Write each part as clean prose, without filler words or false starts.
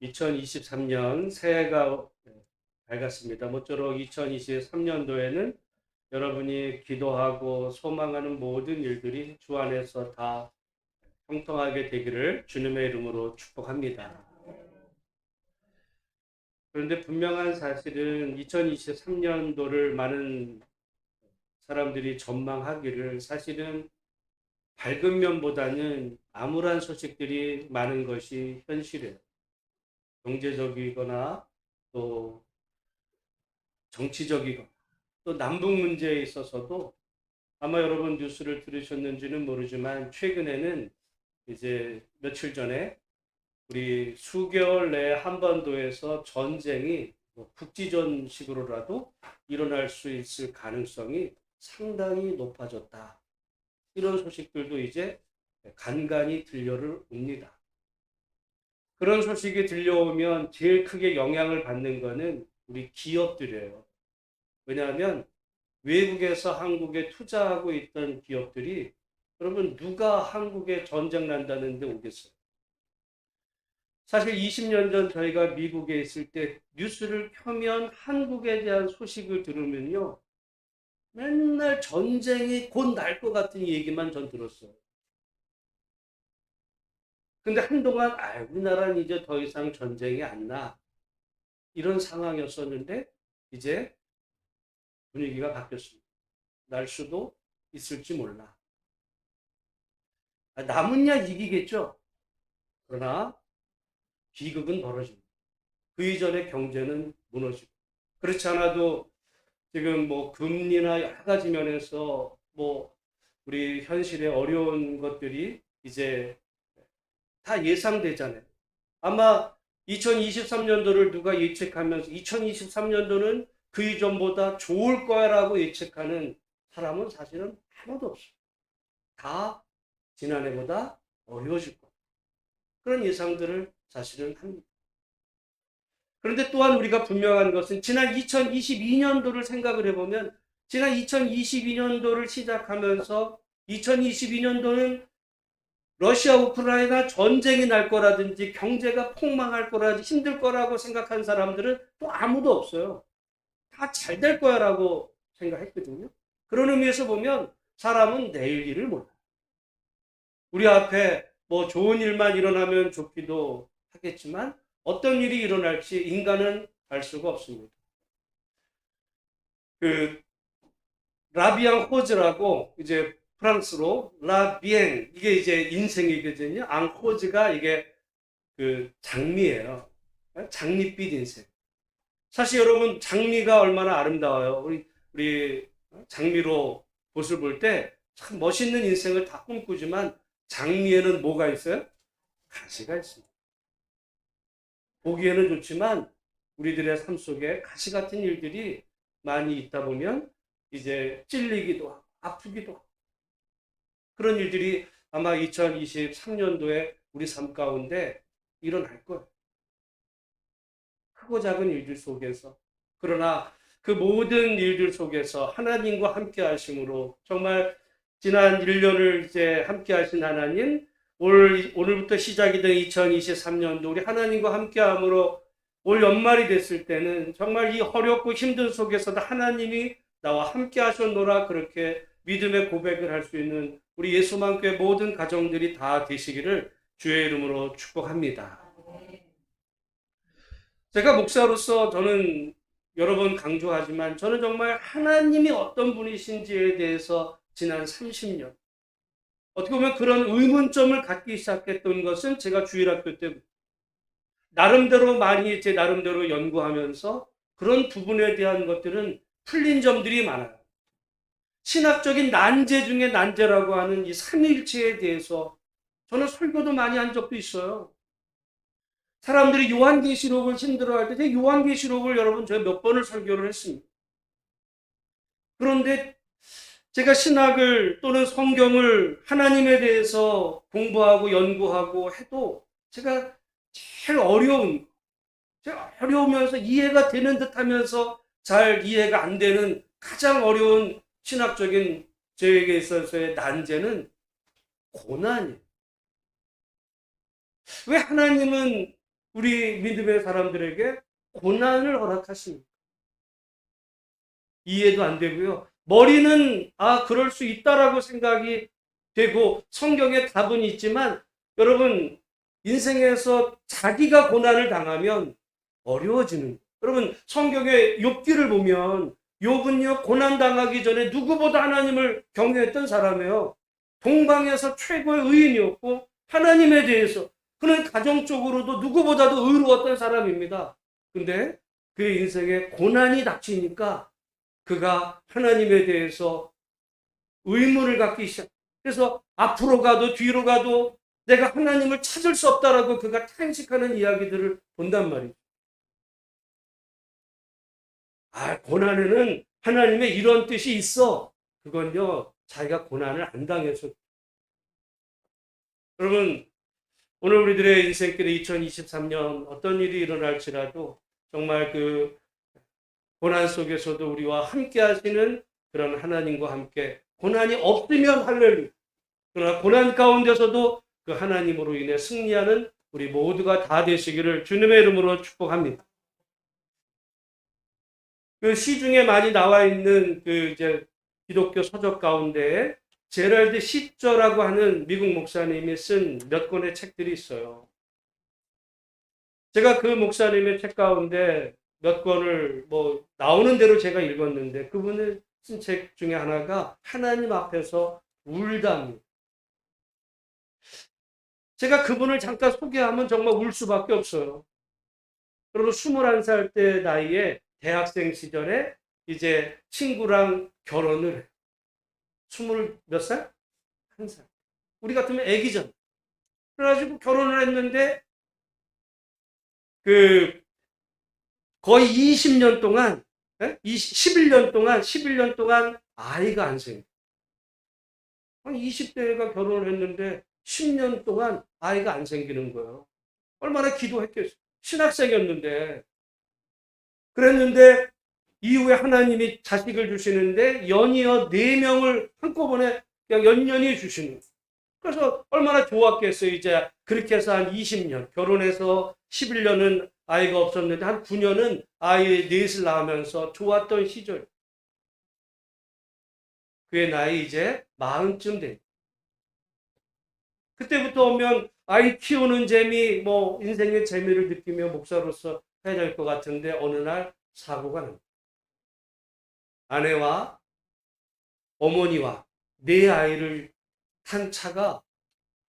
2023년 새해가 밝았습니다. 모쪼록 2023년도에는 여러분이 기도하고 소망하는 모든 일들이 주 안에서 다 형통하게 되기를 주님의 이름으로 축복합니다. 그런데 분명한 사실은 2023년도를 많은 사람들이 전망하기를 사실은 밝은 면보다는 암울한 소식들이 많은 것이 현실이에요. 경제적이거나 또 정치적이거나 또 남북 문제에 있어서도 아마 여러분 뉴스를 들으셨는지는 모르지만 최근에는 이제 며칠 전에 우리 수개월 내에 한반도에서 전쟁이 뭐 국지전식으로라도 일어날 수 있을 가능성이 상당히 높아졌다. 이런 소식들도 이제 간간히 들려를 옵니다. 그런 소식이 들려오면 제일 크게 영향을 받는 거는 우리 기업들이에요. 왜냐하면 외국에서 한국에 투자하고 있던 기업들이 여러분 누가 한국에 전쟁 난다는데 오겠어요? 사실 20년 전 저희가 미국에 있을 때 뉴스를 켜면 한국에 대한 소식을 들으면요. 맨날 전쟁이 곧 날 것 같은 얘기만 전 들었어요. 근데 한동안 우리나라는 이제 더 이상 전쟁이 안 나. 이런 상황이었었는데 이제 분위기가 바뀌었습니다. 날 수도 있을지 몰라. 남은야 이기겠죠. 그러나 비극은 벌어집니다. 그 이전에 경제는 무너지고. 그렇지 않아도 지금 뭐 금리나 여러 가지 면에서 뭐 우리 현실의 어려운 것들이 이제 다 예상되잖아요. 아마 2023년도를 누가 예측하면서 2023년도는 그 이전보다 좋을 거야라고 예측하는 사람은 사실은 아무도 없어요. 다 지난해보다 어려워질 거예요. 그런 예상들을 사실은 합니다. 그런데 또한 우리가 분명한 것은 지난 2022년도를 생각을 해보면 지난 2022년도를 시작하면서 2022년도는 러시아 우크라이나 전쟁이 날 거라든지 경제가 폭망할 거라든지 힘들 거라고 생각한 사람들은 또 아무도 없어요. 다 잘 될 거야라고 생각했거든요. 그런 의미에서 보면 사람은 내일 일을 몰라요. 우리 앞에 뭐 좋은 일만 일어나면 좋기도 하겠지만 어떤 일이 일어날지 인간은 알 수가 없습니다. 그 라비앙 호즈라고 이제 프랑스로 라비엥 이게 이제 인생이거든요. 앙호즈가 이게 그 장미예요. 장밋빛 인생. 사실 여러분 장미가 얼마나 아름다워요. 우리 장미로 봇을 볼 때 참 멋있는 인생을 다 꿈꾸지만 장미에는 뭐가 있어요? 가시가 있습니다. 보기에는 좋지만 우리들의 삶 속에 가시 같은 일들이 많이 있다 보면 이제 찔리기도 하고 아프기도 하고 그런 일들이 아마 2023년도에 우리 삶 가운데 일어날 거예요. 크고 작은 일들 속에서. 그러나 그 모든 일들 속에서 하나님과 함께 하심으로 정말 지난 1년을 이제 함께 하신 하나님, 오늘부터 시작이 된 2023년도 우리 하나님과 함께 함으로 올 연말이 됐을 때는 정말 이 어렵고 힘든 속에서도 하나님이 나와 함께 하셨노라 그렇게 믿음의 고백을 할 수 있는 우리 예수만교회 모든 가정들이 다 되시기를 주의 이름으로 축복합니다. 제가 목사로서 저는 여러 번 강조하지만 저는 정말 하나님이 어떤 분이신지에 대해서 지난 30년 어떻게 보면 그런 의문점을 갖기 시작했던 것은 제가 주일학교 때부터 나름대로 많이 제 나름대로 연구하면서 그런 부분에 대한 것들은 풀린 점들이 많아요. 신학적인 난제 중에 난제라고 하는 이 삼위일체에 대해서 저는 설교도 많이 한 적도 있어요. 사람들이 요한계시록을 힘들어할 때 요한계시록을 여러분 제가 몇 번을 설교를 했습니다. 그런데 제가 신학을 또는 성경을 하나님에 대해서 공부하고 연구하고 해도 제가 제일 어려우면서 이해가 되는 듯 하면서 잘 이해가 안 되는 가장 어려운 신학적인 저에게 있어서의 난제는 고난이에요. 왜 하나님은 우리 믿음의 사람들에게 고난을 허락하십니까? 이해도 안 되고요. 머리는 그럴 수 있다라고 생각이 되고 성경에 답은 있지만 여러분 인생에서 자기가 고난을 당하면 어려워지는 거예요. 여러분 성경의 욥기를 보면 욥은요 고난 당하기 전에 누구보다 하나님을 경외했던 사람이에요. 동방에서 최고의 의인이었고 하나님에 대해서 그는 가정적으로도 누구보다도 의로웠던 사람입니다. 근데 그의 인생에 고난이 닥치니까 그가 하나님에 대해서 의문을 갖기 시작. 그래서 앞으로 가도 뒤로 가도 내가 하나님을 찾을 수 없다라고 그가 탄식하는 이야기들을 본단 말이죠. 고난에는 하나님의 이런 뜻이 있어. 그건요, 자기가 고난을 안 당해서. 여러분, 오늘 우리들의 인생길에 2023년 어떤 일이 일어날지라도 정말 그 고난 속에서도 우리와 함께 하시는 그런 하나님과 함께 고난이 없으면 할렐루야. 그러나 고난 가운데서도 그 하나님으로 인해 승리하는 우리 모두가 다 되시기를 주님의 이름으로 축복합니다. 그 시중에 많이 나와 있는 그 이제 기독교 서적 가운데 제럴드 시저라고 하는 미국 목사님이 쓴 몇 권의 책들이 있어요. 제가 그 목사님의 책 가운데 몇 권을 나오는 대로 제가 읽었는데 그분의 쓴 책 중에 하나가 하나님 앞에서 울다입니다. 제가 그분을 잠깐 소개하면 정말 울 수밖에 없어요. 여러분 21살 때 나이에 대학생 시절에 이제 친구랑 결혼을 해요. 20몇 살? 1살. 우리 같으면 애기잖아. 그래가지고 결혼을 했는데 거의 20년 동안 11년 동안 아이가 안 생겨. 20대가 결혼을 했는데 10년 동안 아이가 안 생기는 거예요. 얼마나 기도했겠어요. 신학생이었는데. 그랬는데 이후에 하나님이 자식을 주시는데 연이어 4명을 한꺼번에 그냥 연년이 주시는 거예요. 그래서 얼마나 좋았겠어요. 이제 그렇게 해서 한 20년 결혼해서 11년은 아이가 없었는데 한 9년은 아이 넷을 낳으면서 좋았던 시절. 그의 나이 이제 40쯤 돼. 그때부터 오면 아이 키우는 재미, 인생의 재미를 느끼며 목사로서 해야 될 것 같은데 어느 날 사고가 납니다. 아내와 어머니와 4아이를 탄 차가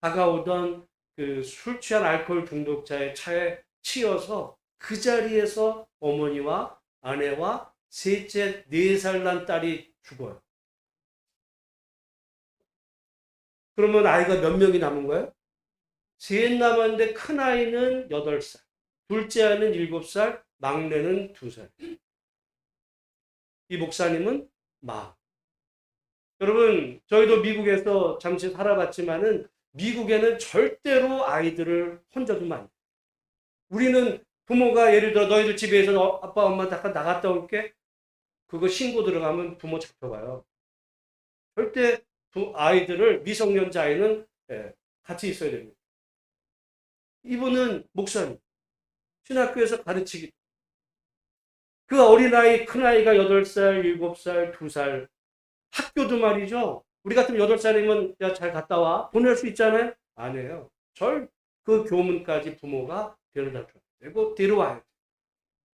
다가오던 그 술 취한 알코올 중독자의 차에 치여서 그 자리에서 어머니와 아내와 셋째 4살 난 딸이 죽어요. 그러면 아이가 몇 명이 남은 거예요? 셋 남았는데 큰 아이는 8살, 둘째 아이는 7살, 막내는 2살. 이 목사님은 여러분 저희도 미국에서 잠시 살아봤지만은 미국에는 절대로 아이들을 혼자 두면 안 돼. 우리는 부모가 예를 들어 너희들 집에서 아빠 엄마 잠깐 나갔다 올게 그거 신고 들어가면 부모 잡혀가요. 절대 아이들을 미성년자 아이는 같이 있어야 됩니다. 이분은 목사님 신학교에서 가르치기 그 어린아이 큰아이가 8살 7살 2살 학교도 말이죠. 우리 같으면 8살이면 야, 잘 갔다 와. 보낼 수 있잖아요. 안 해요. 그 교문까지 부모가 데려다 줘야 되고 데려와야 돼.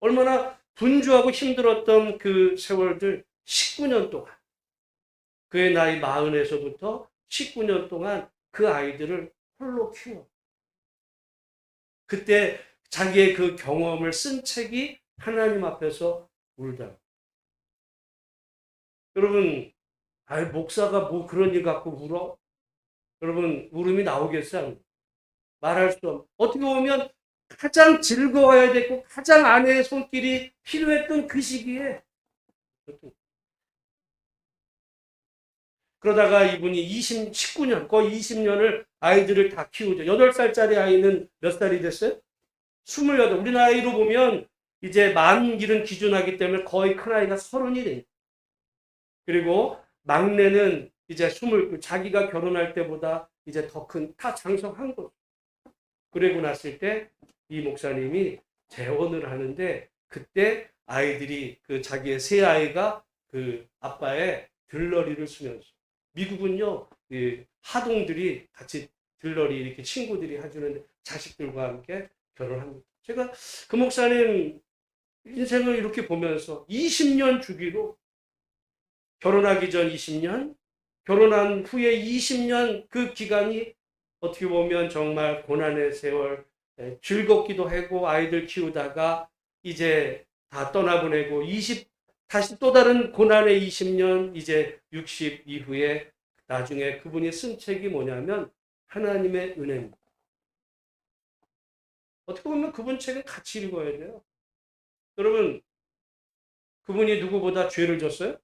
얼마나 분주하고 힘들었던 그 세월들 19년 동안 그의 나이 40에서부터 19년 동안 그 아이들을 홀로 키워. 그때 자기의 그 경험을 쓴 책이 하나님 앞에서 울다. 여러분 목사가 그런 일 갖고 울어? 여러분 울음이 나오겠어요? 말할 수 없는. 어떻게 보면 가장 즐거워야 되고 가장 아내의 손길이 필요했던 그 시기에 그러다가 이분이 19년 거의 20년을 아이들을 다 키우죠. 8살짜리 아이는 몇 살이 됐어요? 28. 우리 나이로 보면 이제 만일은 기준하기 때문에 거의 큰아이가 30이 돼요. 그리고 막내는 이제 자기가 결혼할 때보다 이제 더 큰, 다 장성한 거죠. 그러고 났을 때 이 목사님이 재혼을 하는데 그때 아이들이 그 자기의 세 아이가 그 아빠의 들러리를 쓰면서 미국은요 하동들이 같이 들러리 이렇게 친구들이 해주는 자식들과 함께 결혼합니다. 제가 그 목사님 인생을 이렇게 보면서 20년 주기로 결혼하기 전 20년, 결혼한 후에 20년 그 기간이 어떻게 보면 정말 고난의 세월, 즐겁기도 하고 아이들 키우다가 이제 다 떠나보내고 다시 또 다른 고난의 20년, 이제 60 이후에 나중에 그분이 쓴 책이 뭐냐면 하나님의 은혜입니다. 어떻게 보면 그분 책은 같이 읽어야 돼요. 여러분, 그분이 누구보다 죄를 졌어요?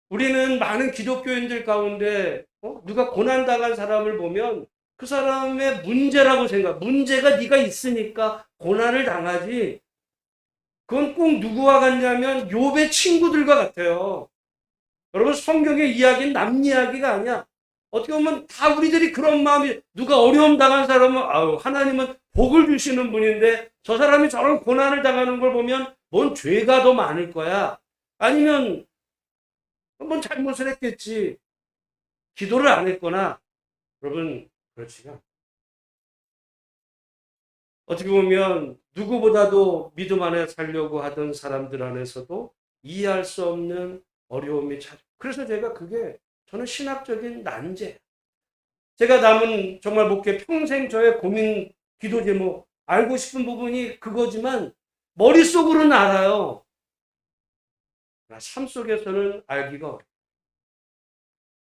우리는 많은 기독교인들 가운데 누가 고난당한 사람을 보면 그 사람의 문제라고 문제가 네가 있으니까 고난을 당하지. 그건 꼭 누구와 같냐면 욥의 친구들과 같아요. 여러분, 성경의 이야기는 남 이야기가 아니야. 어떻게 보면 다 우리들이 그런 마음이, 누가 어려움 당한 사람은 하나님은 복을 주시는 분인데 저 사람이 저런 고난을 당하는 걸 보면 뭔 죄가 더 많을 거야. 아니면 뭔 잘못을 했겠지. 기도를 안 했거나. 여러분, 그렇지가 않아요. 어떻게 보면 누구보다도 믿음 안에 살려고 하던 사람들 안에서도 이해할 수 없는 어려움이 찾아. 그래서 그게 저는 신학적인 난제. 제가 남은 정말 목회 평생 저의 고민, 기도 제목, 알고 싶은 부분이 그거지만 머릿속으로는 알아요. 삶 속에서는 알기가 어려워요.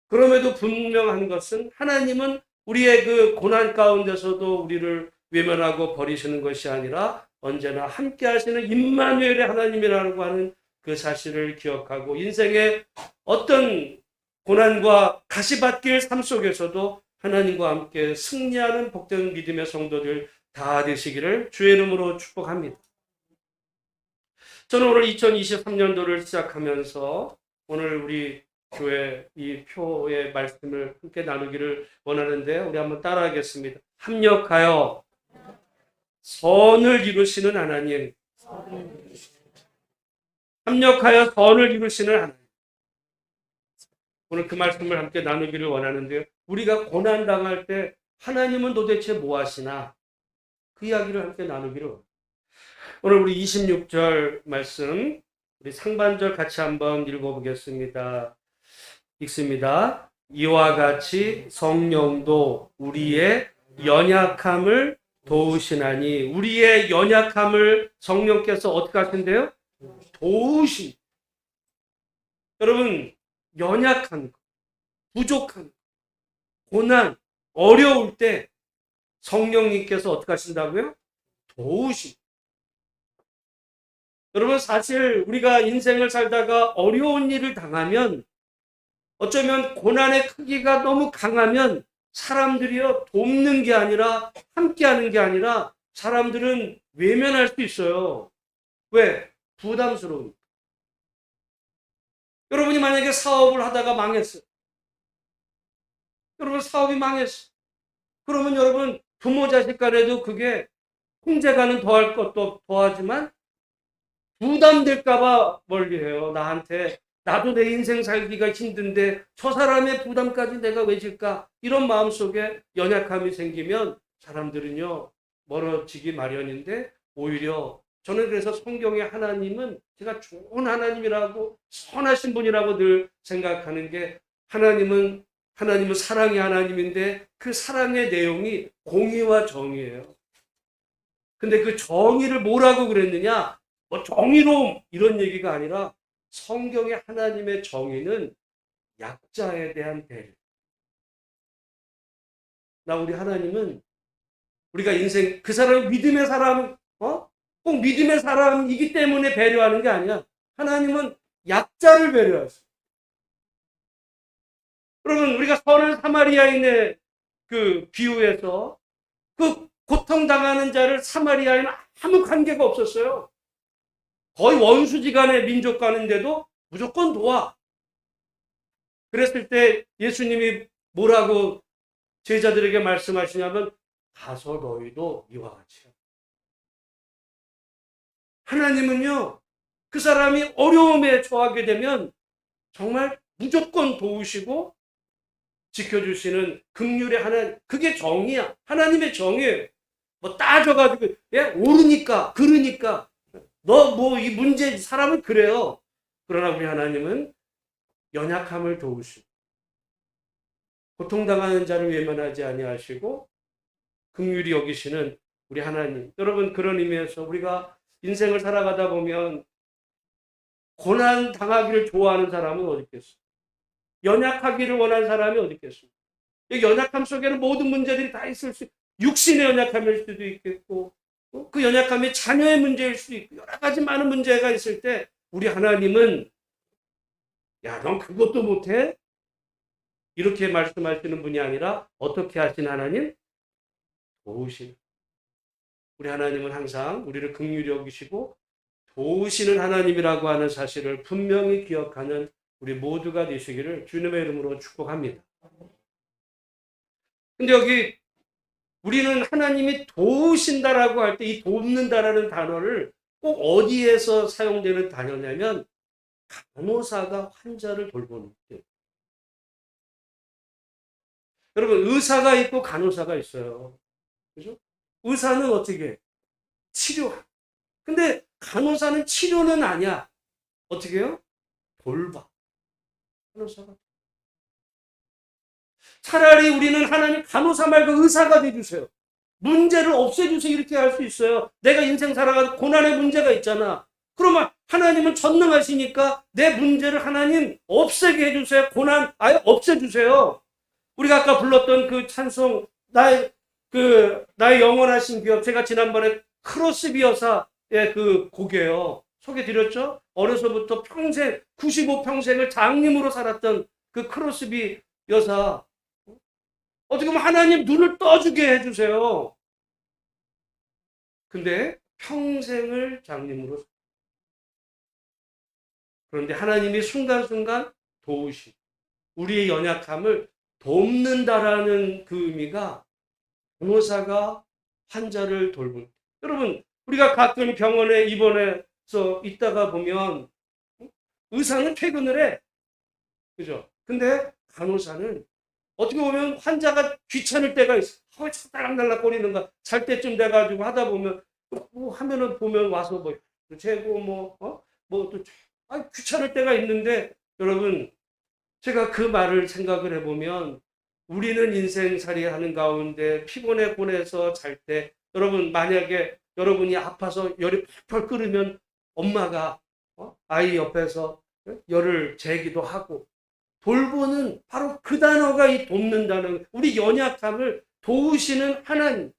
그럼에도 분명한 것은 하나님은 우리의 그 고난 가운데서도 우리를 외면하고 버리시는 것이 아니라 언제나 함께 하시는 임마누엘의 하나님이라고 하는 그 사실을 기억하고 인생의 어떤 고난과 가시밭길 삶 속에서도 하나님과 함께 승리하는 복된 믿음의 성도들 다 되시기를 주의 이름으로 축복합니다. 저는 오늘 2023년도를 시작하면서 오늘 우리 교회 이 표의 말씀을 함께 나누기를 원하는데 우리 한번 따라하겠습니다. 합력하여 선을 이루시는 하나님. 합력하여 선을 이루시는 하나님. 오늘 그 말씀을 함께 나누기를 원하는데요. 우리가 고난당할 때 하나님은 도대체 뭐 하시나? 그 이야기를 함께 나누기를 원합니다. 오늘 우리 26절 말씀, 우리 상반절 같이 한번 읽어보겠습니다. 읽습니다. 이와 같이 성령도 우리의 연약함을 도우시나니, 우리의 연약함을 성령께서 어떻게 하신대요? 도우시. 여러분, 연약한 것, 부족한 것, 고난, 어려울 때 성령님께서 어떻게 하신다고요? 도우시. 여러분, 사실 우리가 인생을 살다가 어려운 일을 당하면 어쩌면 고난의 크기가 너무 강하면 사람들이요 돕는 게 아니라 함께하는 게 아니라 사람들은 외면할 수 있어요. 왜? 부담스러우니까. 여러분이 만약에 사업을 하다가 망했어요. 여러분 사업이 망했어. 그러면 여러분 부모 자식 간에도 그게 형제간은 더할 것도 더하지만 부담될까봐 멀리해요. 나도 내 인생 살기가 힘든데 저 사람의 부담까지 내가 왜 질까? 이런 마음속에 연약함이 생기면 사람들은요 멀어지기 마련인데 오히려 저는 그래서 성경의 하나님은 제가 좋은 하나님이라고 선하신 분이라고 늘 생각하는 게 하나님은 사랑의 하나님인데 그 사랑의 내용이 공의와 정의예요. 근데 그 정의를 뭐라고 그랬느냐? 뭐 정의로움 이런 얘기가 아니라 성경의 하나님의 정의는 약자에 대한 배려. 우리 하나님은 우리가 인생 그 사람이 믿음의 사람, 꼭 믿음의 사람이기 때문에 배려하는 게 아니야. 하나님은 약자를 배려하세요. 여러분 우리가 선한 사마리아인의 그 비유에서 그 고통당하는 자를 사마리아인은 아무 관계가 없었어요. 거의 원수지간의 민족간인데도 무조건 도와. 그랬을 때 예수님이 뭐라고 제자들에게 말씀하시냐면 가서 너희도 이와 같이 하라. 하나님은요, 그 사람이 어려움에 처하게 되면 정말 무조건 도우시고 지켜주시는 긍휼의 하나님, 그게 정이야. 하나님의 정이에요. 뭐 따져가지고, 예? 옳으니까, 그러니까. 너 뭐 이 문제, 사람은 그래요. 그러나 우리 하나님은 연약함을 도우시고, 고통당하는 자를 외면하지 아니하시고, 긍휼히 여기시는 우리 하나님. 여러분, 그런 의미에서 우리가 인생을 살아가다 보면 고난 당하기를 좋아하는 사람은 어디 있겠어요? 연약하기를 원하는 사람이 어디 있겠어요? 이 연약함 속에는 모든 문제들이 다 있을 수, 육신의 연약함일 수도 있겠고, 그 연약함이 자녀의 문제일 수도 있고, 여러 가지 많은 문제가 있을 때, 우리 하나님은, 야, 넌 그것도 못해? 이렇게 말씀하시는 분이 아니라, 어떻게 하신 하나님? 도우신. 우리 하나님은 항상 우리를 긍휼히 여기시고, 도우시는 하나님이라고 하는 사실을 분명히 기억하는 우리 모두가 되시기를 주님의 이름으로 축복합니다. 근데 여기 우리는 하나님이 도우신다라고 할 때 이 돕는다라는 단어를 꼭 어디에서 사용되는 단어냐면 간호사가 환자를 돌보는 때. 여러분, 의사가 있고 간호사가 있어요. 그죠? 의사는 어떻게 해? 치료. 근데 간호사는 치료는 아니야. 어떻게 해요? 돌봐. 간호사가. 차라리 우리는 하나님 간호사 말고 의사가 돼주세요. 문제를 없애주세요. 이렇게 할 수 있어요. 내가 인생 살아가는 고난의 문제가 있잖아. 그러면 하나님은 전능하시니까 내 문제를 하나님 없애게 해주세요. 고난 아예 없애주세요. 우리가 아까 불렀던 그 찬송, 나의 영원하신 기업, 제가 지난번에 크로스비 여사의 그 곡이에요. 소개드렸죠? 어려서부터 평생, 95평생을 장님으로 살았던 그 크로스비 여사. 어떻게 보면 하나님 눈을 떠주게 해주세요. 근데 평생을 장님으로. 그런데 하나님이 순간순간 도우시. 우리의 연약함을 돕는다라는 그 의미가 간호사가 환자를 돌볼. 여러분, 우리가 가끔 병원에 입원해서 있다가 보면 의사는 퇴근을 해. 그죠? 근데 간호사는 어떻게 보면 환자가 귀찮을 때가 있어. 딸랑딸랑거리는가. 잘 때쯤 돼가지고 하다 보면, 뭐 하면은 보면 와서 뭐, 재고 또, 귀찮을 때가 있는데, 여러분, 제가 그 말을 생각을 해보면, 우리는 인생살이 하는 가운데 피곤해 고뇌해서 잘 때, 여러분, 만약에 여러분이 아파서 열이 펄펄 끓으면 엄마가 아이 옆에서 열을 재기도 하고, 돌보는 바로 그 단어가 이 돕는다는, 우리 연약함을 도우시는 하나님.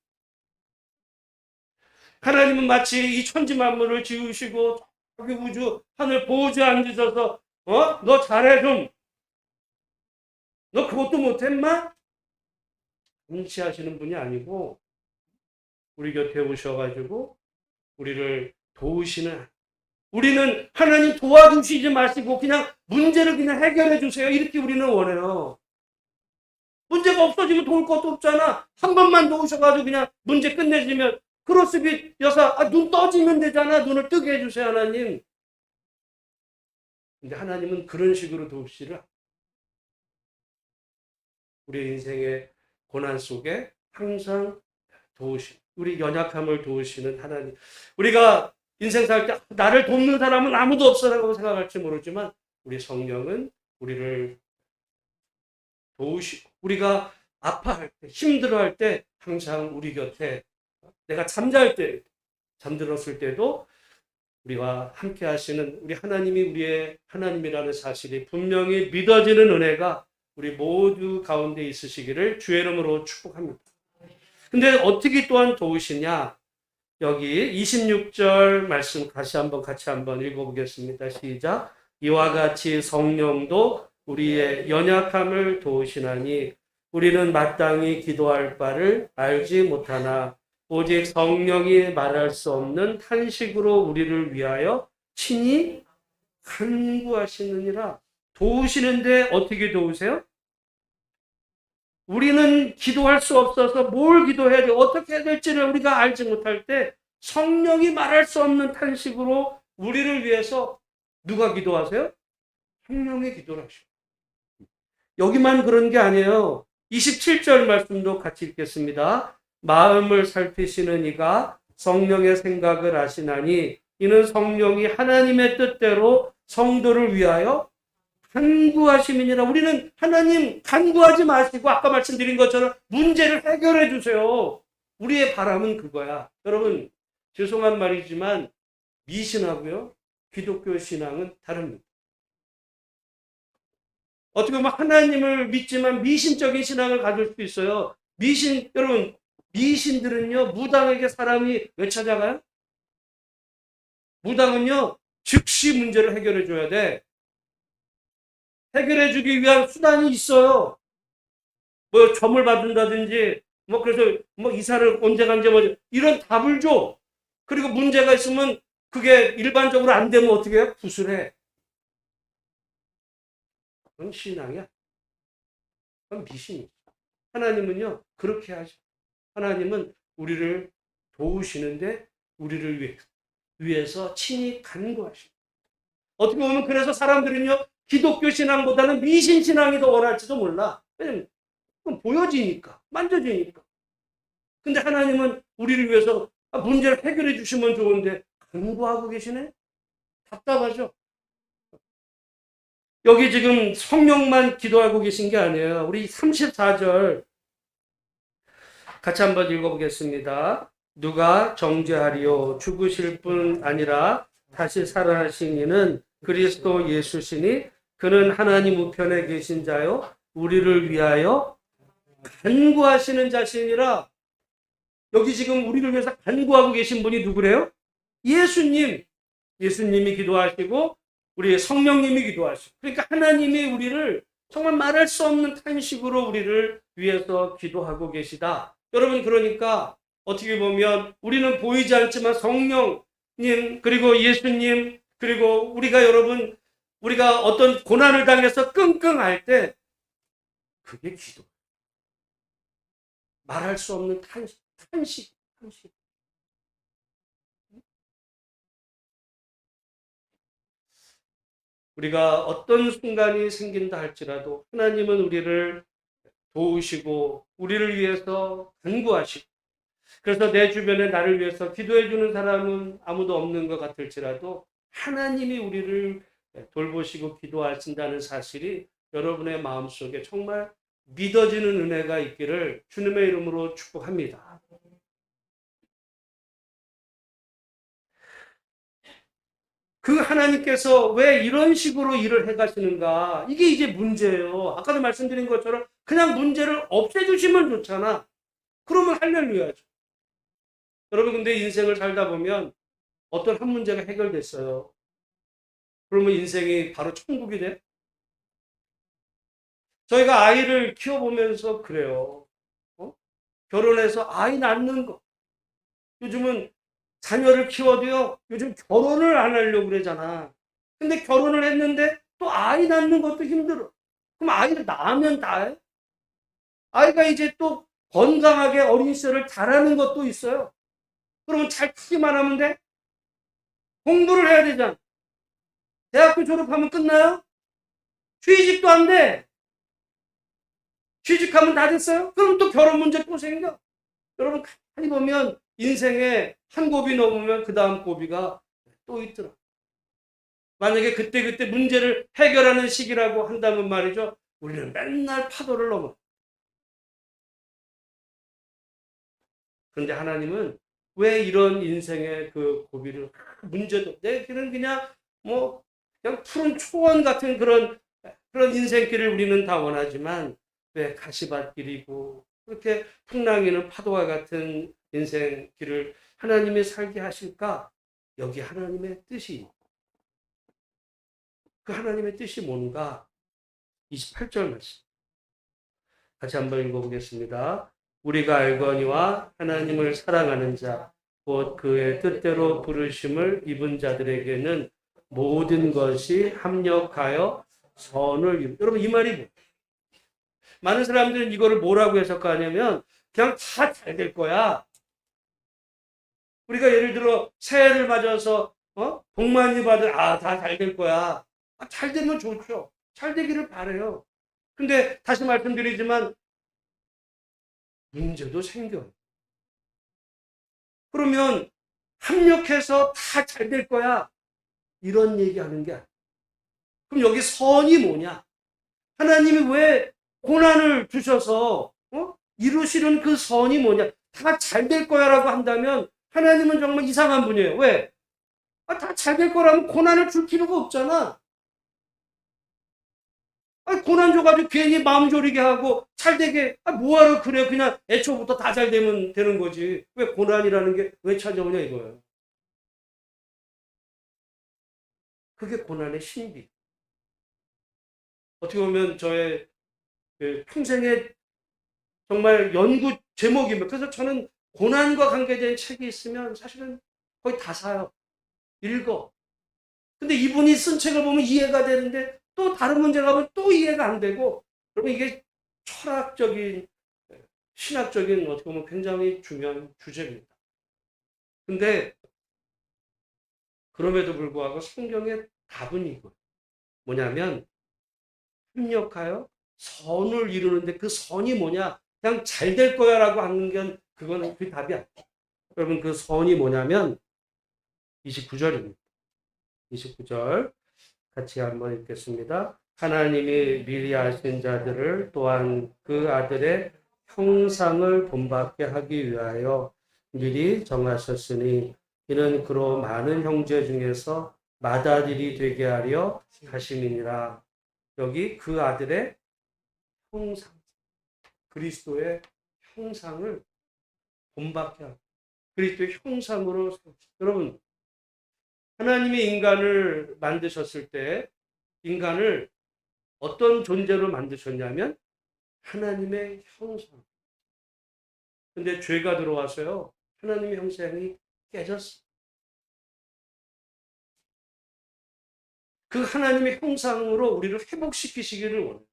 하나님은 마치 이 천지 만물을 지으시고 저기 우주 하늘 보호자에 앉으셔서 너 잘해 좀. 너 그것도 못해 인마? 응시하시는 분이 아니고 우리 곁에 오셔가지고 우리를 도우시는, 우리는 하나님 도와주시지 마시고 그냥 문제를 그냥 해결해 주세요. 이렇게 우리는 원해요. 문제가 없어지면 도울 것도 없잖아. 한 번만 도우셔가지고 그냥 문제 끝내주면, 크로스비 여사 눈 떠지면 되잖아. 눈을 뜨게 해주세요 하나님. 근데 하나님은 그런 식으로 도우시를, 우리 인생의 고난 속에 항상 도우시, 우리 연약함을 도우시는 하나님. 우리가 인생 살 때 나를 돕는 사람은 아무도 없어라고 생각할지 모르지만 우리 성령은 우리를 도우시고, 우리가 아파할 때, 힘들어할 때 항상 우리 곁에, 내가 잠잘 때, 잠들었을 때도 우리와 함께 하시는 우리 하나님이 우리의 하나님이라는 사실이 분명히 믿어지는 은혜가 우리 모두 가운데 있으시기를 주의 이름으로 축복합니다. 근데 어떻게 또한 도우시냐? 여기 26절 말씀 같이 한번 읽어보겠습니다. 시작. 이와 같이 성령도 우리의 연약함을 도우시나니 우리는 마땅히 기도할 바를 알지 못하나 오직 성령이 말할 수 없는 탄식으로 우리를 위하여 친히 간구하시느니라. 도우시는데 어떻게 도우세요? 우리는 기도할 수 없어서 뭘 기도해야 돼, 어떻게 해야 될지를 우리가 알지 못할 때 성령이 말할 수 없는 탄식으로 우리를 위해서 누가 기도하세요? 성령이 기도를 하시고. 여기만 그런 게 아니에요. 27절 말씀도 같이 읽겠습니다. 마음을 살피시는 이가 성령의 생각을 아시나니 이는 성령이 하나님의 뜻대로 성도를 위하여 간구하심이니라. 우리는 하나님 간구하지 마시고 아까 말씀드린 것처럼 문제를 해결해 주세요. 우리의 바람은 그거야. 여러분, 죄송한 말이지만 미신하고요, 기독교 신앙은 다릅니다. 어떻게 보면 하나님을 믿지만 미신적인 신앙을 가질 수도 있어요. 여러분, 미신들은요, 무당에게 사람이 왜 찾아가요? 무당은요, 즉시 문제를 해결해 줘야 돼. 해결해 주기 위한 수단이 있어요. 뭐 점을 받는다든지, 그래서 이사를 언제 간지 이런 답을 줘. 그리고 문제가 있으면 그게 일반적으로 안 되면 어떻게 해요? 구술해. 그건 신앙이야. 그건 미신이죠. 하나님은요, 그렇게 하죠. 하나님은 우리를 도우시는데 우리를 위해서 친히 간구하시고. 어떻게 보면 그래서 사람들은요, 기독교 신앙보다는 미신 신앙이 더 원할지도 몰라. 왜냐면 그건 보여지니까, 만져지니까. 근데 하나님은 우리를 위해서 문제를 해결해 주시면 좋은데 간구하고 계시네? 답답하죠? 여기 지금 성령만 기도하고 계신 게 아니에요. 우리 34절 같이 한번 읽어보겠습니다. 누가 정죄하리요? 죽으실 뿐 아니라 다시 살아나신 이는 그리스도 예수시니 그는 하나님 우편에 계신 자요 우리를 위하여 간구하시는 자신이라. 여기 지금 우리를 위해서 간구하고 계신 분이 누구래요? 예수님이 기도하시고 우리 성령님이 기도하시고, 그러니까 하나님이 우리를 정말 말할 수 없는 탄식으로 우리를 위해서 기도하고 계시다. 여러분, 그러니까 어떻게 보면 우리는 보이지 않지만 성령님 그리고 예수님 그리고 우리가 어떤 고난을 당해서 끙끙할 때 그게 기도. 말할 수 없는 탄식. 우리가 어떤 순간이 생긴다 할지라도 하나님은 우리를 도우시고 우리를 위해서 간구하시고, 그래서 내 주변에 나를 위해서 기도해 주는 사람은 아무도 없는 것 같을지라도 하나님이 우리를 돌보시고 기도하신다는 사실이 여러분의 마음속에 정말 믿어지는 은혜가 있기를 주님의 이름으로 축복합니다. 그 하나님께서 왜 이런 식으로 일을 해가시는가? 이게 이제 문제예요. 아까도 말씀드린 것처럼 그냥 문제를 없애주시면 좋잖아. 그러면 할렐루야죠. 여러분, 근데 인생을 살다 보면 어떤 한 문제가 해결됐어요. 그러면 인생이 바로 천국이 돼? 저희가 아이를 키워보면서 그래요. 결혼해서 아이 낳는 거. 요즘은 자녀를 키워도요, 요즘 결혼을 안 하려고 그러잖아. 근데 결혼을 했는데 또 아이 낳는 것도 힘들어. 그럼 아이를 낳으면 다해? 아이가 이제 또 건강하게 어린 시절을 자라는 것도 있어요. 그러면 잘 크기만 하면 돼? 공부를 해야 되잖아. 대학교 졸업하면 끝나요? 취직도 안 돼. 취직하면 다 됐어요? 그럼 또 결혼 문제 또 생겨. 여러분, 가만히 보면 인생에 한 고비 넘으면 그 다음 고비가 또 있더라. 만약에 그때 문제를 해결하는 시기라고 한다면 말이죠, 우리는 맨날 파도를 넘어. 그런데 하나님은 왜 이런 인생의 그 고비를, 문제도, 내 길은 그냥 푸른 초원 같은 그런 인생길을 우리는 다 원하지만 왜 가시밭길이고 그렇게 풍랑이는 파도와 같은 인생길을 하나님이 살게 하실까? 여기 하나님의 뜻이, 그 하나님의 뜻이 뭔가? 28절 말씀 같이 한번 읽어보겠습니다. 우리가 알거니와 하나님을 사랑하는 자 곧 그의 뜻대로 부르심을 입은 자들에게는 모든 것이 합력하여 선을 이루고. 여러분, 이 말이 뭐예요? 많은 사람들은 이거를 뭐라고 해석하냐면 그냥 다 잘 될 거야. 우리가 예를 들어 새해를 맞아서 복 많이 받을 다 잘 될 거야. 잘 되면 좋죠. 잘 되기를 바래요. 근데 다시 말씀드리지만 문제도 생겨요. 그러면 합력해서 다 잘 될 거야. 이런 얘기하는 게 아니에요. 그럼 여기 선이 뭐냐? 하나님이 왜 고난을 주셔서 이루시는 그 선이 뭐냐? 다 잘 될 거야라고 한다면 하나님은 정말 이상한 분이에요. 왜? 다 잘 될 거라면 고난을 줄 필요가 없잖아. 고난 줘가지고 괜히 마음 졸이게 하고 잘 되게 뭐하러 그래. 그냥 애초부터 다 잘 되면 되는 거지. 왜 고난이라는 게 왜 찾아오냐 이거예요. 그게 고난의 신비. 어떻게 보면 저의 평생의 정말 연구 제목입니다. 그래서 저는 고난과 관계된 책이 있으면 사실은 거의 다 사요. 읽어. 근데 이분이 쓴 책을 보면 이해가 되는데 또 다른 문제가 보면 또 이해가 안 되고, 그러면 이게 철학적인, 신학적인 어떻게 보면 굉장히 중요한 주제입니다. 근데 그럼에도 불구하고 성경의 답은 이거예요. 뭐냐면 협력하여 선을 이루는데 그 선이 뭐냐? 그냥 잘 될 거야 라고 하는 건 그건 그 답이 아니에요. 여러분 그 선이 뭐냐면 29절입니다. 29절 같이 한번 읽겠습니다. 하나님이 미리 아신 자들을 또한 그 아들의 형상을 본받게 하기 위하여 미리 정하셨으니 이는 그로 많은 형제 중에서 맏아들이 되게 하려 하심이니라. 여기 그 아들의 형상, 그리스도의 형상을 본받게 하고 그리스도의 형상으로 여러분 하나님이 인간을 만드셨을 때 인간을 어떤 존재로 만드셨냐면 하나님의 형상. 근데 죄가 들어와서요. 하나님의 형상이 깨졌어. 그 하나님의 형상으로 우리를 회복시키시기를 원해요.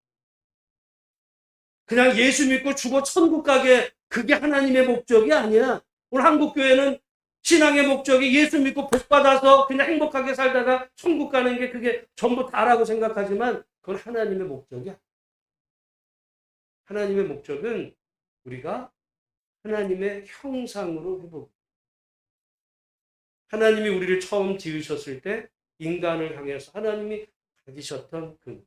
그냥 예수 믿고 죽어 천국 가게 그게 하나님의 목적이 아니야. 오늘 한국교회는 신앙의 목적이 예수 믿고 복 받아서 그냥 행복하게 살다가 천국 가는 게 그게 전부 다라고 생각하지만 그건 하나님의 목적이야. 하나님의 목적은 우리가 하나님의 형상으로 회복. 하나님이 우리를 처음 지으셨을 때 인간을 향해서 하나님이 가지셨던 그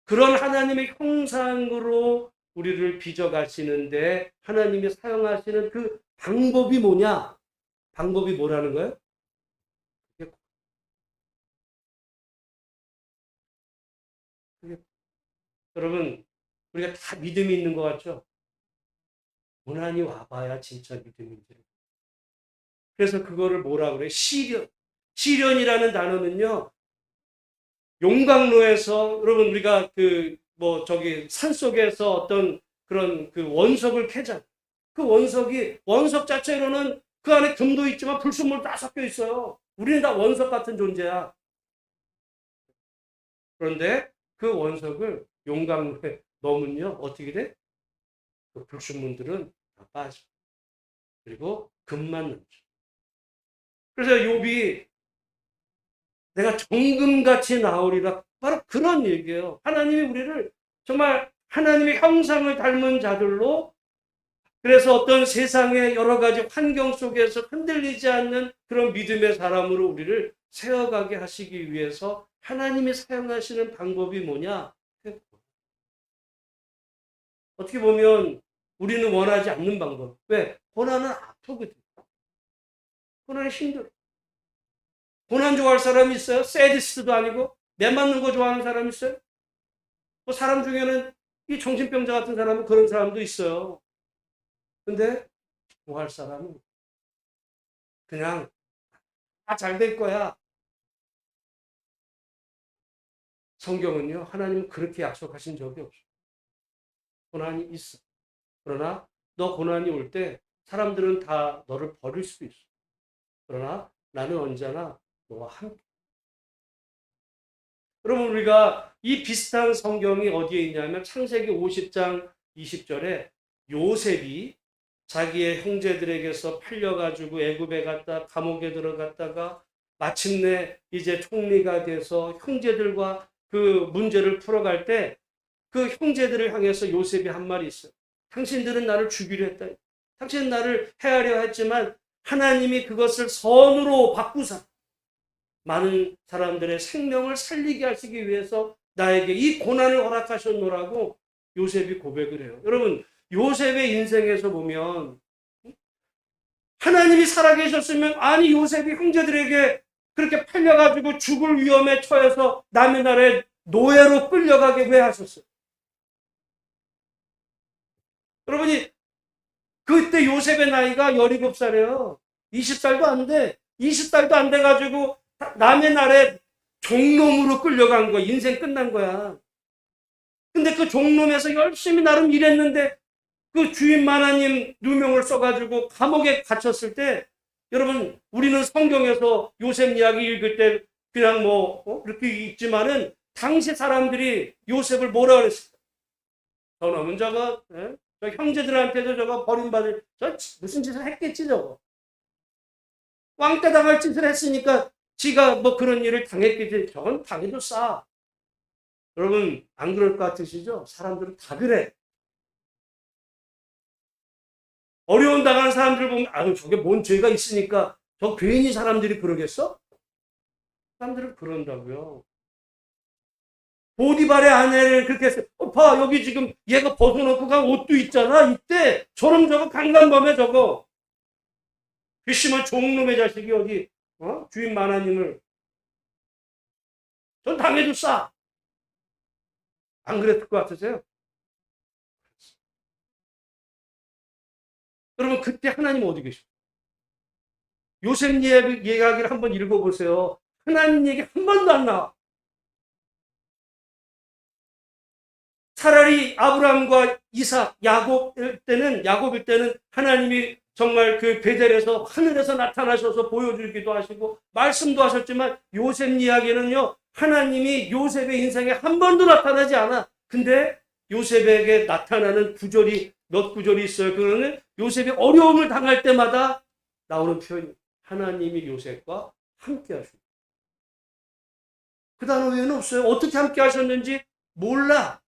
그런 하나님의 형상으로 우리를 빚어가시는데 하나님이 사용하시는 그 방법이 뭐냐? 방법이 뭐라는 거예요? 그게 여러분 우리가 다 믿음이 있는 것 같죠? 고난이 와봐야 진짜 믿음인지. 그래서 그거를 뭐라 그래? 시련. 시련이라는 단어는요. 용광로에서 여러분 우리가 저기 산속에서 어떤 그런 그 원석을 캐자. 그 원석 자체로는 그 안에 금도 있지만 불순물 다 섞여 있어요. 우리는 다 원석 같은 존재야. 그런데 그 원석을 용광로에 넣으면요 어떻게 돼? 그 불순물들은 다 빠져. 그리고 금만 남죠. 그래서 욥이 내가 정금같이 나오리라 바로 그런 얘기예요. 하나님이 우리를 정말 하나님의 형상을 닮은 자들로 그래서 어떤 세상의 여러 가지 환경 속에서 흔들리지 않는 그런 믿음의 사람으로 우리를 세워가게 하시기 위해서 하나님이 사용하시는 방법이 뭐냐? 어떻게 보면 우리는 원하지 않는 방법. 왜? 고난은 아프거든. 고난은 힘들어. 고난 좋아할 사람이 있어요? 새디스트도 아니고 내 맞는 거 좋아하는 사람 있어요? 뭐 사람 중에는 이 정신병자 같은 사람은 그런 사람도 있어요. 근데 좋아할 사람은 그냥 다 잘 될 거야. 성경은요, 하나님은 그렇게 약속하신 적이 없어요. 고난이 있어. 그러나 너 고난이 올 때 사람들은 다 너를 버릴 수 있어. 그러나 나는 언제나 너와 함께. 여러분 우리가 이 비슷한 성경이 어디에 있냐면 창세기 50장 20절에 요셉이 자기의 형제들에게서 팔려가지고 애굽에 갔다 감옥에 들어갔다가 마침내 이제 총리가 돼서 형제들과 그 문제를 풀어갈 때 그 형제들을 향해서 요셉이 한 말이 있어요. 당신들은 나를 죽이려 했다. 당신은 나를 해하려 했지만 하나님이 그것을 선으로 바꾸사 많은 사람들의 생명을 살리게 하시기 위해서 나에게 이 고난을 허락하셨노라고 요셉이 고백을 해요. 여러분 요셉의 인생에서 보면 하나님이 살아계셨으면 아니 요셉이 형제들에게 그렇게 팔려가지고 죽을 위험에 처해서 남의 나라에 노예로 끌려가게 왜 하셨어요? 여러분이 그때 요셉의 나이가 17살이에요. 20살도 안 돼. 20살도 안 돼가지고 남의 나라에 종놈으로 끌려간 거야. 인생 끝난 거야. 근데 그 종놈에서 열심히 나름 일했는데 그 주인 하나님 누명을 써가지고 감옥에 갇혔을 때 여러분 우리는 성경에서 요셉 이야기 읽을 때 그냥 이렇게 읽지만은 당시 사람들이 요셉을 뭐라 그랬을까? 저놈은 저거 저 형제들한테도 저거 버림받을 저 무슨 짓을 했겠지 저거. 왕따 당할 짓을 했으니까 지가 뭐 그런 일을 당했겠지. 저건 당해도 싸. 여러분 안 그럴 것 같으시죠? 사람들은 다 그래. 어려운 당하는 사람들 보면 아유 저게 뭔 죄가 있으니까 저 괜히 사람들이 그러겠어? 사람들은 그런다고요. 보디발의 아내를 그렇게 해서 봐 여기 지금 얘가 벗어놓고 간 옷도 있잖아. 이때 저놈 저거 강간범에 저거 괘씸한 종놈의 자식이 어디 주인 하나님을 전 당해도 싸. 안 그랬을 것 같으세요? 여러분 그때 하나님 어디 계셔? 요셉 이야기를 한번 읽어보세요. 하나님 얘기 한 번도 안 나와. 차라리 아브라함과 이삭, 야곱일 때는 하나님이 정말 그 베델에서 하늘에서 나타나셔서 보여주기도 하시고 말씀도 하셨지만 요셉 이야기는요. 하나님이 요셉의 인생에 한 번도 나타나지 않아. 근데 요셉에게 나타나는 구절이 몇 구절이 있어요. 그거는 요셉이 어려움을 당할 때마다 나오는 표현이 하나님이 요셉과 함께 하십니다. 그 단어 외에는 없어요. 어떻게 함께 하셨는지 몰라.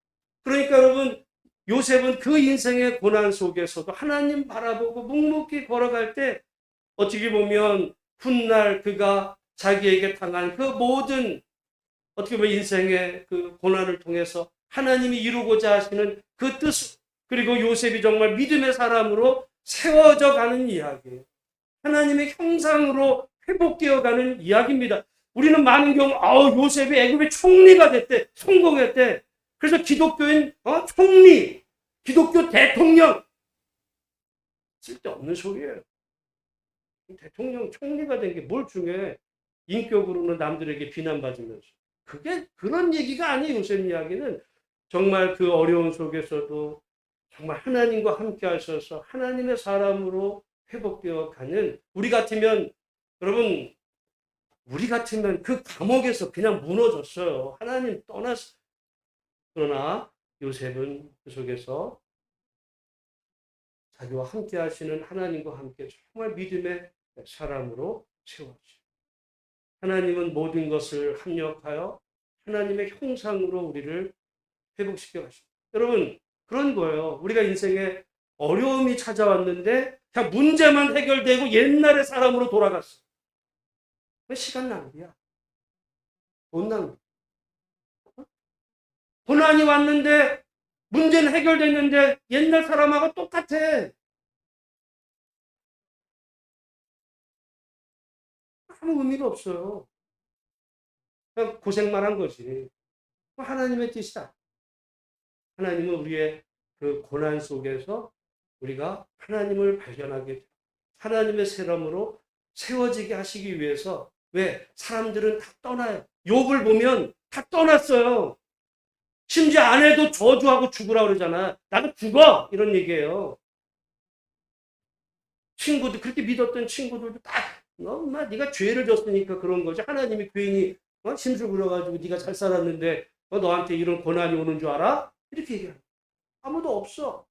그러니까 여러분 요셉은 그 인생의 고난 속에서도 하나님 바라보고 묵묵히 걸어갈 때 어떻게 보면 훗날 그가 자기에게 당한 그 모든 어떻게 보면 인생의 그 고난을 통해서 하나님이 이루고자 하시는 그 뜻 그리고 요셉이 정말 믿음의 사람으로 세워져 가는 이야기예요. 하나님의 형상으로 회복되어 가는 이야기입니다. 우리는 많은 경우 요셉이 애굽의 총리가 됐대. 성공했대. 그래서 기독교인 총리, 기독교 대통령 쓸데없는 소리예요. 대통령 총리가 된 게 뭘 중요해? 인격으로는 남들에게 비난받으면서. 그게 그런 얘기가 아니에요. 요셉 이야기는 정말 그 어려운 속에서도 정말 하나님과 함께 하셔서 하나님의 사람으로 회복되어 가는 우리 같으면 여러분 우리 같으면 그 감옥에서 그냥 무너졌어요. 하나님 떠났어. 그러나 요셉은 그 속에서 자기와 함께 하시는 하나님과 함께 정말 믿음의 사람으로 세워지죠. 하나님은 모든 것을 합력하여 하나님의 형상으로 우리를 회복시켜 가십니다. 여러분 그런 거예요. 우리가 인생에 어려움이 찾아왔는데 그냥 문제만 해결되고 옛날의 사람으로 돌아갔어. 시간 낭비야. 돈 낭비. 고난이 왔는데 문제는 해결됐는데 옛날 사람하고 똑같아. 아무 의미가 없어요. 그냥 고생만 한 거지. 하나님의 뜻이다. 하나님은 우리의 그 고난 속에서 우리가 하나님을 발견하게 하나님의 사람으로 세워지게 하시기 위해서 왜? 사람들은 다 떠나요. 욥을 보면 다 떠났어요. 심지어 아내도 저주하고 죽으라 그러잖아. 나도 죽어! 이런 얘기예요. 친구들, 그렇게 믿었던 친구들도 다, 엄마, 네가 죄를 졌으니까 그런 거지. 하나님이 괜히 심술 부려가지고 네가 잘 살았는데 너한테 이런 고난이 오는 줄 알아? 이렇게 얘기하는 거야. 아무도 없어.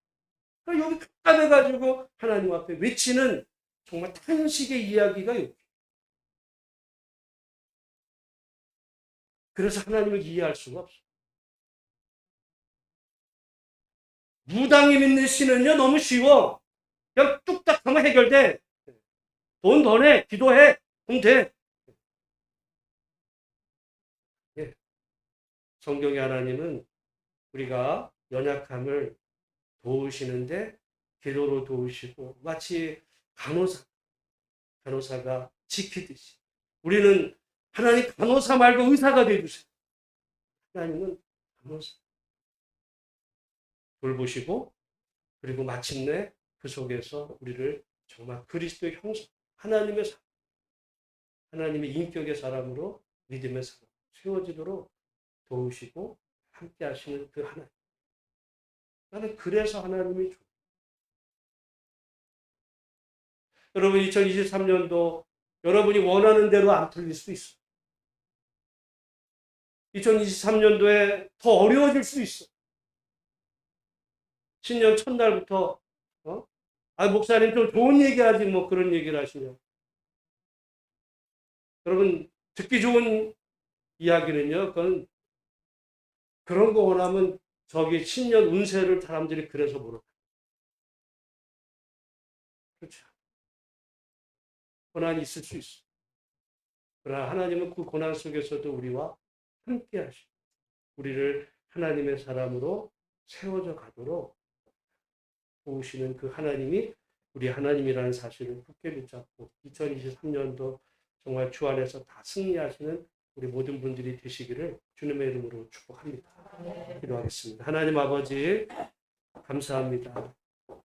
그러니까 여기 깜깜해가지고 하나님 앞에 외치는 정말 탄식의 이야기가 여기. 그래서 하나님을 이해할 수가 없어. 무당이 믿는 신은요 너무 쉬워. 그냥 뚝딱 하면 해결돼. 돈 더 내, 기도해, 그럼 돼. 예. 성경의 하나님은 우리가 연약함을 도우시는데 기도로 도우시고 마치 간호사가 지키듯이 우리는 하나님 간호사 말고 의사가 되어주세요. 하나님은 간호사 돌보시고 그리고 마침내 그 속에서 우리를 정말 그리스도의 형상 하나님의 사람, 하나님의 인격의 사람으로 믿음의 사람 세워지도록 도우시고 함께 하시는 그 하나님. 나는 그래서 하나님이 좋아. 여러분 2023년도 여러분이 원하는 대로 안 틀릴 수도 있어. 2023년도에 더 어려워질 수도 있어. 신년 첫날부터 목사님 좀 좋은 얘기하지 뭐 그런 얘기를 하시냐. 여러분 듣기 좋은 이야기는요. 그런 거 원하면 저기 신년 운세를 사람들이 그래서 물어. 그렇죠. 고난이 있을 수 있어. 그러나 하나님은 그 고난 속에서도 우리와 함께 하시고 우리를 하나님의 사람으로 세워져 가도록 도우시는 그 하나님이 우리 하나님이라는 사실을 굳게 붙잡고 2023년도 정말 주 안에서 다 승리하시는 우리 모든 분들이 되시기를 주님의 이름으로 축복합니다. 기도하겠습니다. 하나님 아버지 감사합니다.